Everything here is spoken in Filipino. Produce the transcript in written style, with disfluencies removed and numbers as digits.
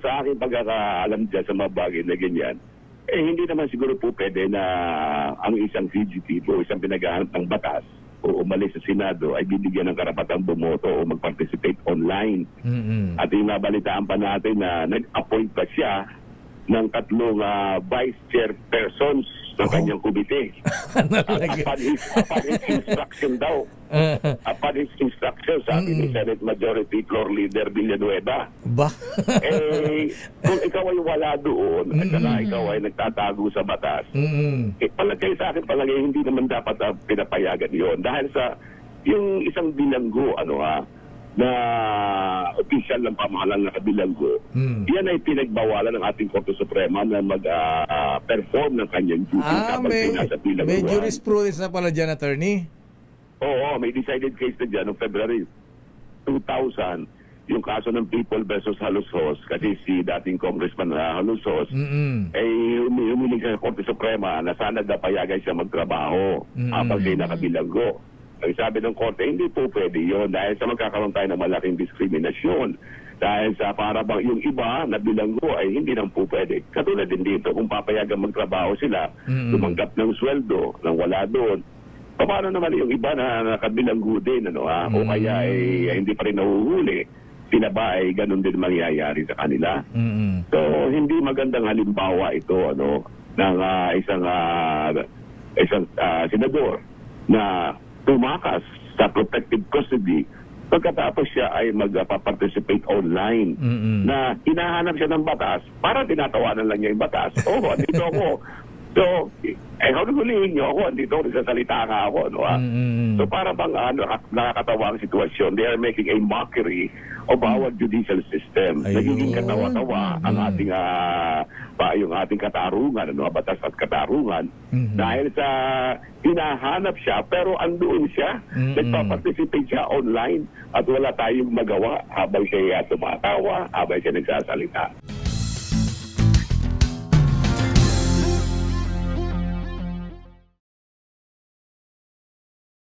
sa aking pagkakaalam dyan sa mga bagay na ganyan, hindi naman siguro po pwede na ang isang fugitive o isang pinaghahanap ng batas o umalis sa Senado ay bibigyan ng karapatang bumoto o mag-participate online. At yung nabalitaan pa natin na nag-appoint pa siya ng 3 vice chairpersons ng kanyang komite. Upon his instruction daw. Upon his instruction, sabi ni Senate Majority Floor Leader Villanueva. Kung ikaw ay wala doon, at saka ikaw ay nagtatago sa batas, palagay sa akin, hindi naman dapat pinapayagan yon. Dahil sa yung isang bilanggo, na opisyal ng pamahalaan na kabilanggo, yan ay pinagbawalan ng ating Korte Suprema na mag-perform ng kanyang duty kapag nasa bilanggo. May jurisprudence na pala dyan, attorney? Oo, may decided case na dyan noong February 2000, yung kaso ng People versus Halusos, kasi si dating Congressman Halusos ay humiling sa Korte Suprema na sana payagan siya magtrabaho habang siya nakabilanggo. Ang sabi ng Korte, hindi po pwede yun dahil sa magkakaroon tayo ng malaking diskriminasyon. Dahil sa para bang yung iba na bilanggo ay hindi nang po pwede. Katulad din dito, kung papayagan magtrabaho sila, tumanggap ng sweldo nang wala doon, paano naman yung iba na nakabilanggo din, o kaya ay hindi pa rin nahuhuli, sila ba ay ganun din mangyayari sa kanila? So, hindi magandang halimbawa ito, ng isang senador na tumakas sa protective custody pagkatapos siya ay magpa-participate online na hinahanap siya ng batas para tinatawanan lang niya yung batas. Andito ako. So, hulihin niyo ako, andito ako, nagsasalita nga ako. So, para bang nakakatawa ang sitwasyon. They are making a mockery of our judicial system. Nagiging katawa-tawa ang ating yung ating katarungan, batas at katarungan, dahil sa hinahanap siya, pero andoon siya, nagpa-participate siya online at wala tayong magawa habang siya tumatawa, habang siya nagsasalita.